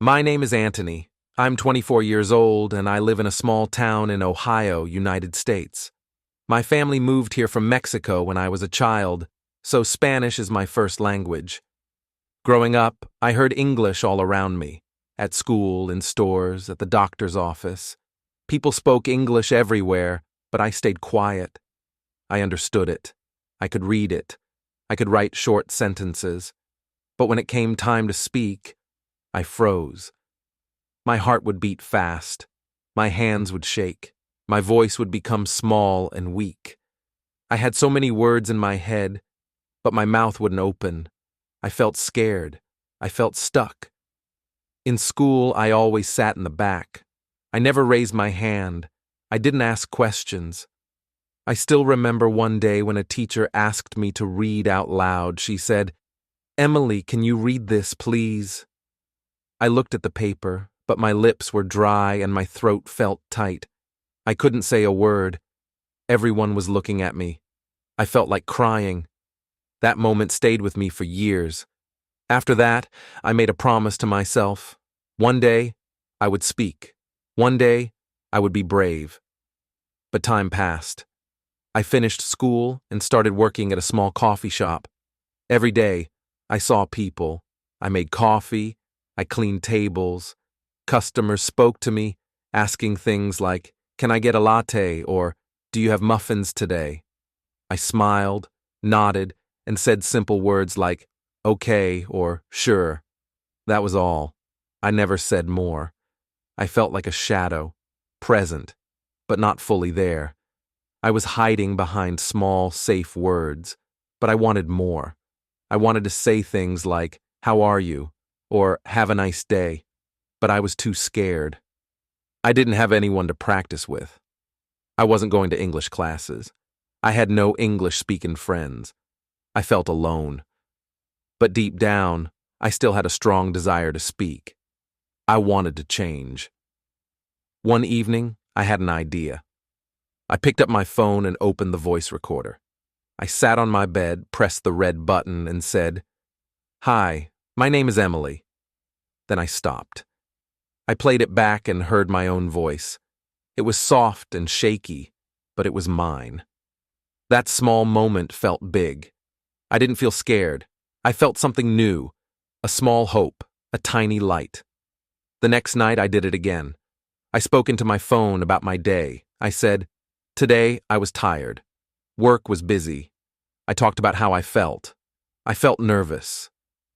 My name is Anthony. I'm 24 years old and I live in a small town in Ohio, United States. My family moved here from Mexico when I was a child, so Spanish is my first language. Growing up, I heard English all around me, at school, in stores, at the doctor's office. People spoke English everywhere, but I stayed quiet. I understood it. I could read it. I could write short sentences. But when it came time to speak, I froze. My heart would beat fast. My hands would shake. My voice would become small and weak. I had so many words in my head, but my mouth wouldn't open. I felt scared. I felt stuck. In school, I always sat in the back. I never raised my hand. I didn't ask questions. I still remember one day when a teacher asked me to read out loud. She said, "Emily, can you read this, please?" I looked at the paper, but my lips were dry and my throat felt tight. I couldn't say a word. Everyone was looking at me. I felt like crying. That moment stayed with me for years. After that, I made a promise to myself. One day, I would speak. One day, I would be brave. But time passed. I finished school and started working at a small coffee shop. Every day, I saw people. I made coffee. I cleaned tables. Customers spoke to me, asking things like, "Can I get a latte?" or "Do you have muffins today?" I smiled, nodded, and said simple words like, "Okay," or "Sure." That was all. I never said more. I felt like a shadow, present, but not fully there. I was hiding behind small, safe words, but I wanted more. I wanted to say things like, "How are you?" or "Have a nice day," but I was too scared. I didn't have anyone to practice with. I wasn't going to English classes. I had no English-speaking friends. I felt alone. But deep down, I still had a strong desire to speak. I wanted to change. One evening, I had an idea. I picked up my phone and opened the voice recorder. I sat on my bed, pressed the red button, and said, "Hi, my name is Emily." Then I stopped. I played it back and heard my own voice. It was soft and shaky, but it was mine. That small moment felt big. I didn't feel scared. I felt something new, a small hope, a tiny light. The next night I did it again. I spoke into my phone about my day. I said, "Today I was tired. Work was busy." I talked about how I felt. I felt nervous.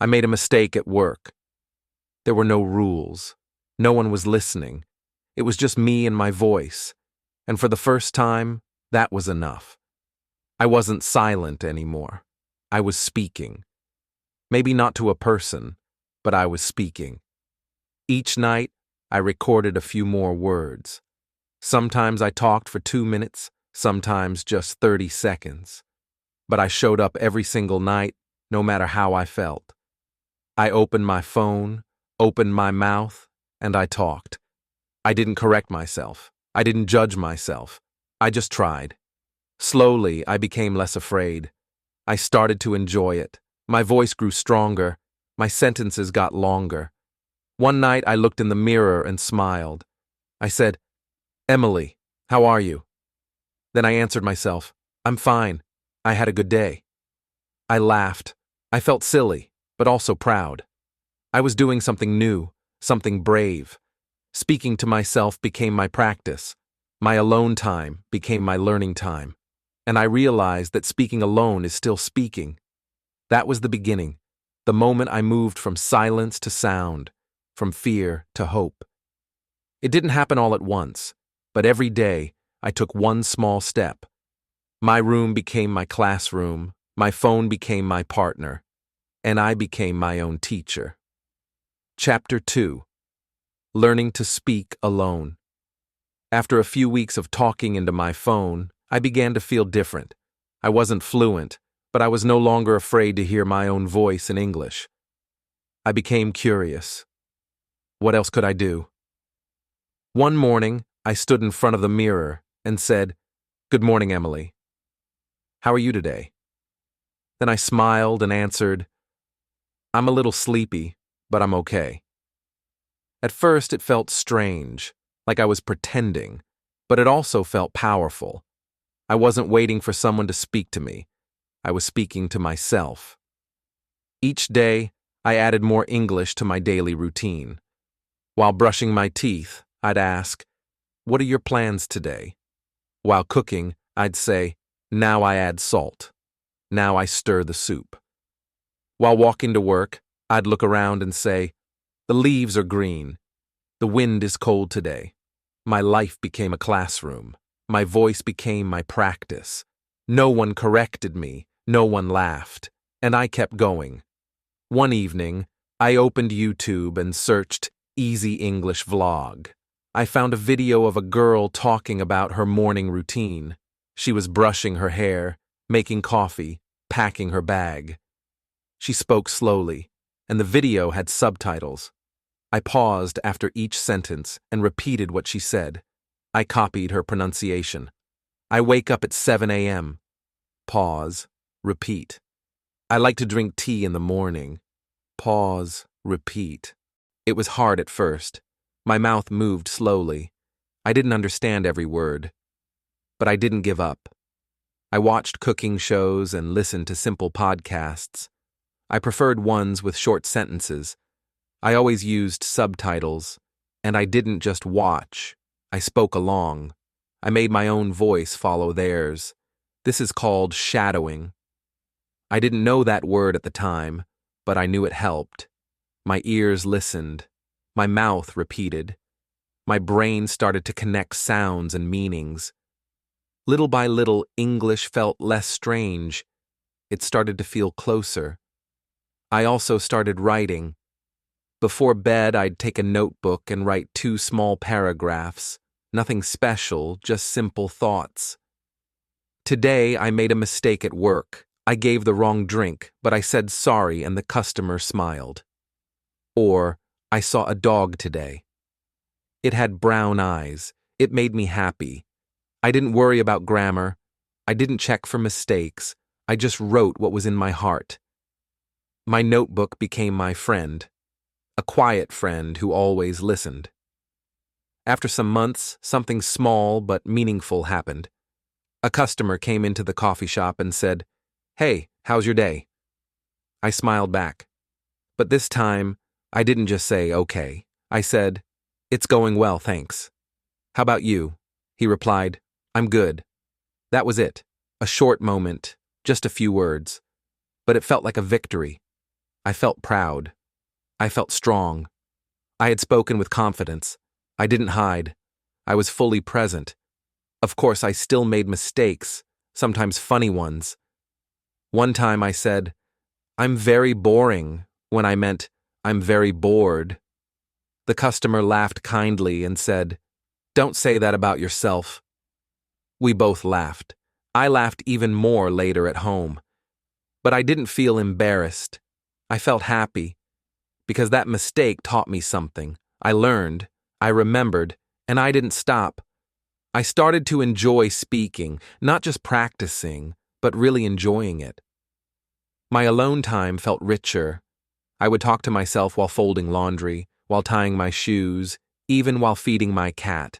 I made a mistake at work. There were no rules. No one was listening. It was just me and my voice. And for the first time, that was enough. I wasn't silent anymore. I was speaking. Maybe not to a person, but I was speaking. Each night, I recorded a few more words. Sometimes I talked for 2 minutes, sometimes just 30 seconds. But I showed up every single night, no matter how I felt. I opened my phone, opened my mouth, and I talked. I didn't correct myself. I didn't judge myself. I just tried. Slowly, I became less afraid. I started to enjoy it. My voice grew stronger. My sentences got longer. One night, I looked in the mirror and smiled. I said, "Emily, how are you?" Then I answered myself, "I'm fine. I had a good day." I laughed. I felt silly, but also proud. I was doing something new, something brave. Speaking to myself became my practice. My alone time became my learning time. And I realized that speaking alone is still speaking. That was the beginning, the moment I moved from silence to sound, from fear to hope. It didn't happen all at once, but every day I took one small step. My room became my classroom, my phone became my partner, and I became my own teacher. Chapter 2. Learning to speak alone. After a few weeks of talking into my phone, I began to feel different. I wasn't fluent, but I was no longer afraid to hear my own voice in English. I became curious. What else could I do? One morning, I stood in front of the mirror and said, "Good morning, Emily. How are you today?" Then I smiled and answered, "I'm a little sleepy, but I'm okay." At first, it felt strange, like I was pretending, but it also felt powerful. I wasn't waiting for someone to speak to me. I was speaking to myself. Each day, I added more English to my daily routine. While brushing my teeth, I'd ask, "What are your plans today?" While cooking, I'd say, "Now I add salt. Now I stir the soup." While walking to work, I'd look around and say, "The leaves are green. The wind is cold today." My life became a classroom. My voice became my practice. No one corrected me. No one laughed. And I kept going. One evening, I opened YouTube and searched Easy English Vlog. I found a video of a girl talking about her morning routine. She was brushing her hair, making coffee, packing her bag. She spoke slowly, and the video had subtitles. I paused after each sentence and repeated what she said. I copied her pronunciation. I wake up at 7 a.m. Pause, repeat. I like to drink tea in the morning. Pause, repeat. It was hard at first. My mouth moved slowly. I didn't understand every word. But I didn't give up. I watched cooking shows and listened to simple podcasts. I preferred ones with short sentences. I always used subtitles, and I didn't just watch. I spoke along. I made my own voice follow theirs. This is called shadowing. I didn't know that word at the time, but I knew it helped. My ears listened. My mouth repeated. My brain started to connect sounds and meanings. Little by little, English felt less strange. It started to feel closer. I also started writing. Before bed, I'd take a notebook and write 2 small paragraphs. Nothing special, just simple thoughts. Today, I made a mistake at work. I gave the wrong drink, but I said sorry and the customer smiled. Or, I saw a dog today. It had brown eyes. It made me happy. I didn't worry about grammar. I didn't check for mistakes. I just wrote what was in my heart. My notebook became my friend, a quiet friend who always listened. After some months, something small but meaningful happened. A customer came into the coffee shop and said, "Hey, how's your day?" I smiled back. But this time, I didn't just say, "Okay." I said, "It's going well, thanks." "How about you?" He replied, "I'm good." That was it. A short moment, just a few words. But it felt like a victory. I felt proud. I felt strong. I had spoken with confidence. I didn't hide. I was fully present. Of course, I still made mistakes, sometimes funny ones. One time I said, "I'm very boring," when I meant, "I'm very bored." The customer laughed kindly and said, "Don't say that about yourself." We both laughed. I laughed even more later at home. But I didn't feel embarrassed. I felt happy. Because that mistake taught me something. I learned, I remembered, and I didn't stop. I started to enjoy speaking, not just practicing, but really enjoying it. My alone time felt richer. I would talk to myself while folding laundry, while tying my shoes, even while feeding my cat.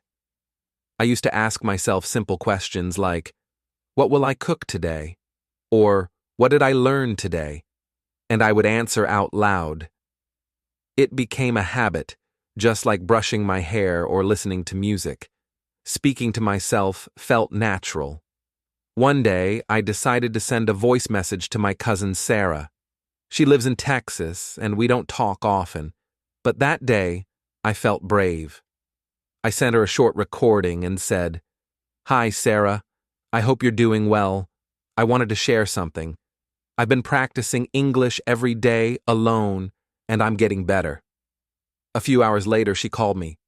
I used to ask myself simple questions like, "What will I cook today?" Or, "What did I learn today?" And I would answer out loud. It became a habit, just like brushing my hair or listening to music. Speaking to myself felt natural. One day, I decided to send a voice message to my cousin Sarah. She lives in Texas, and we don't talk often. But that day, I felt brave. I sent her a short recording and said, "Hi, Sarah. I hope you're doing well. I wanted to share something. I've been practicing English every day, alone, and I'm getting better." A few hours later, she called me.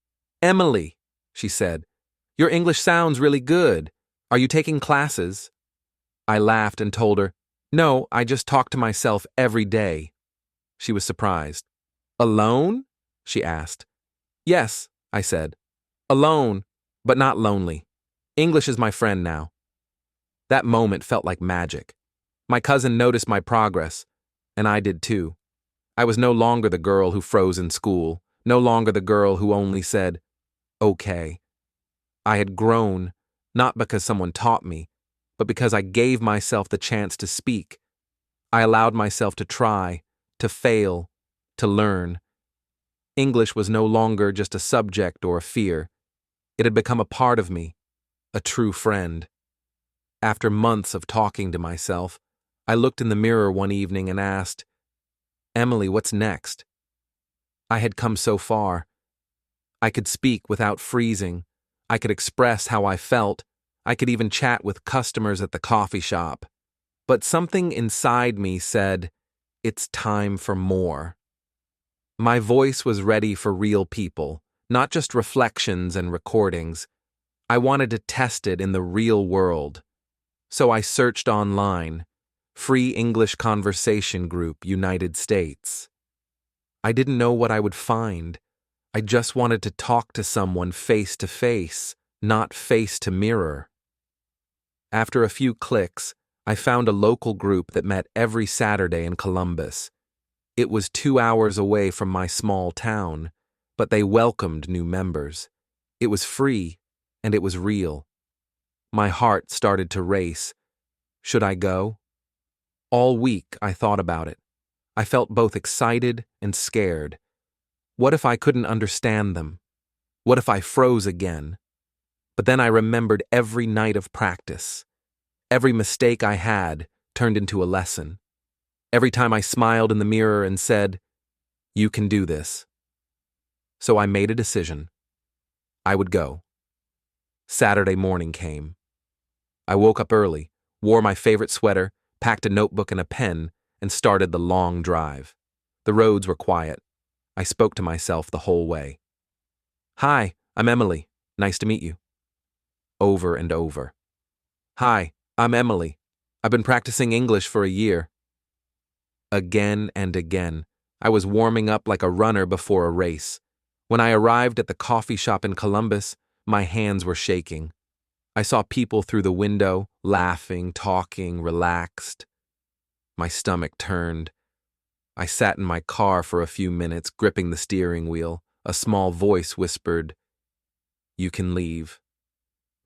"Emily," she said, "your English sounds really good. Are you taking classes?" I laughed and told her, "No, I just talk to myself every day." She was surprised. "Alone?" she asked. "Yes," I said. "Alone, but not lonely. English is my friend now." That moment felt like magic. My cousin noticed my progress, and I did too. I was no longer the girl who froze in school, No longer the girl who only said, okay. I had grown, not because someone taught me, but because I gave myself the chance to speak. I allowed myself to try, to fail, to learn. English was no longer just a subject or a fear. It had become a part of me, a true friend. After months of talking to myself, I looked in the mirror one evening and asked, Emily, what's next? I had come so far. I could speak without freezing. I could express how I felt. I could even chat with customers at the coffee shop. But something inside me said, it's time for more. My voice was ready for real people, not just reflections and recordings. I wanted to test it in the real world. So I searched online, Free English Conversation Group, United States. I didn't know what I would find. I just wanted to talk to someone face to face, not face to mirror. After a few clicks, I found a local group that met every Saturday in Columbus. It was 2 hours away from my small town, but they welcomed new members. It was free, and it was real. My heart started to race. Should I go? All week I thought about it. I felt both excited and scared. What if I couldn't understand them? What if I froze again? But then I remembered every night of practice. Every mistake I had turned into a lesson. Every time I smiled in the mirror and said, you can do this. So I made a decision. I would go. Saturday morning came. I woke up early, wore my favorite sweater, packed a notebook and a pen, and started the long drive. The roads were quiet. I spoke to myself the whole way. Hi, I'm Emily. Nice to meet you. Over and over. Hi, I'm Emily. I've been practicing English for a year. Again and again. I was warming up like a runner before a race. When I arrived at the coffee shop in Columbus, my hands were shaking. I saw people through the window, laughing, talking, relaxed. My stomach turned. I sat in my car for a few minutes, gripping the steering wheel. A small voice whispered, you can leave.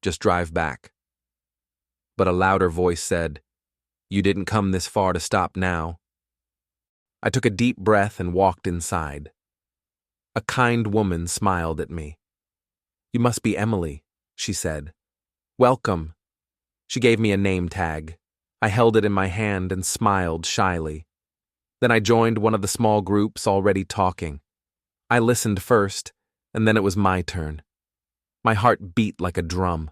Just drive back. But a louder voice said, you didn't come this far to stop now. I took a deep breath and walked inside. A kind woman smiled at me. You must be Emily, she said. Welcome. She gave me a name tag. I held it in my hand and smiled shyly. Then I joined one of the small groups already talking. I listened first, and then it was my turn. My heart beat like a drum.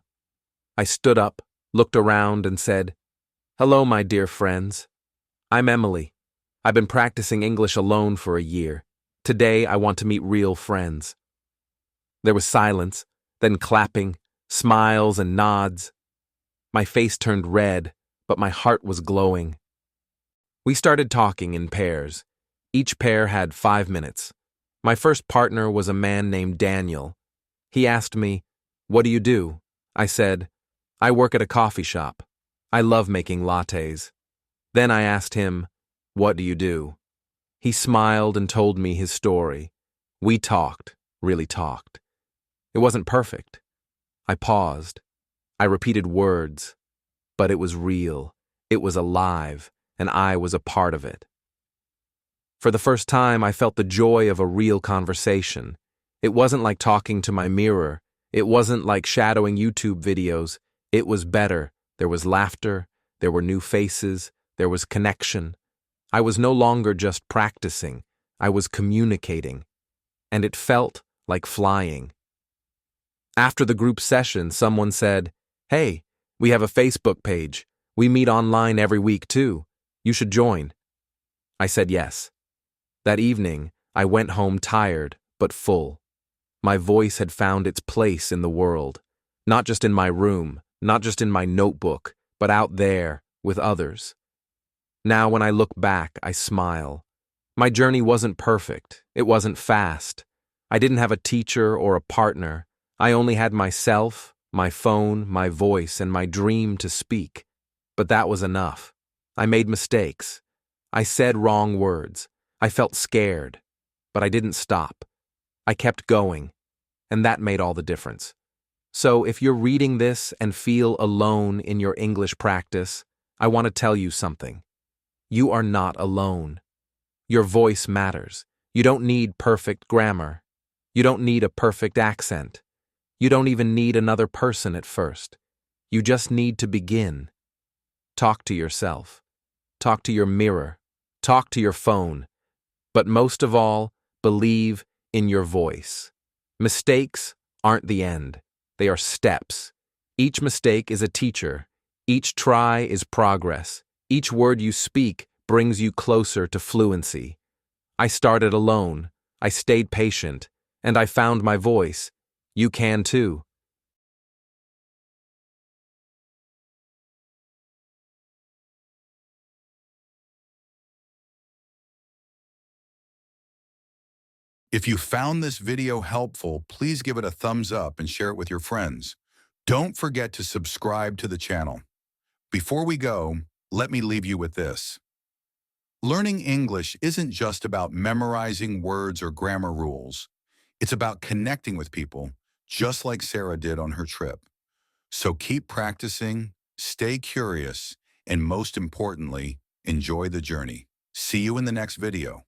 I stood up, looked around, and said, hello, my dear friends. I'm Emily. I've been practicing English alone for a year. Today, I want to meet real friends. There was silence, then clapping, smiles and nods. My face turned red, but my heart was glowing. We started talking in pairs. Each pair had 5 minutes. My first partner was a man named Daniel. He asked me, what do you do? I said, I work at a coffee shop. I love making lattes. Then I asked him, what do you do? He smiled and told me his story. We talked, really talked. It wasn't perfect. I paused. I repeated words. But it was real. It was alive, and I was a part of it. For the first time, I felt the joy of a real conversation. It wasn't like talking to my mirror. It wasn't like shadowing YouTube videos. It was better. There was laughter. There were new faces. There was connection. I was no longer just practicing. I was communicating. And it felt like flying. After the group session, someone said, hey, we have a Facebook page. We meet online every week too. You should join. I said yes. That evening, I went home tired, but full. My voice had found its place in the world. Not just in my room, not just in my notebook, but out there with others. Now when I look back, I smile. My journey wasn't perfect. It wasn't fast. I didn't have a teacher or a partner. I only had myself, my phone, my voice, and my dream to speak. But that was enough. I made mistakes. I said wrong words. I felt scared. But I didn't stop. I kept going, and that made all the difference. So if you're reading this and feel alone in your English practice, I want to tell you something. You are not alone. Your voice matters. You don't need perfect grammar. You don't need a perfect accent. You don't even need another person at first. You just need to begin. Talk to yourself. Talk to your mirror. Talk to your phone. But most of all, believe in your voice. Mistakes aren't the end. They are steps. Each mistake is a teacher. Each try is progress. Each word you speak brings you closer to fluency. I started alone. I stayed patient. And I found my voice. You can too. If you found this video helpful, please give it a thumbs up and share it with your friends. Don't forget to subscribe to the channel. Before we go, let me leave you with this. Learning English isn't just about memorizing words or grammar rules. It's about connecting with people, just like Sarah did on her trip. So keep practicing, stay curious, and most importantly, enjoy the journey. See you in the next video.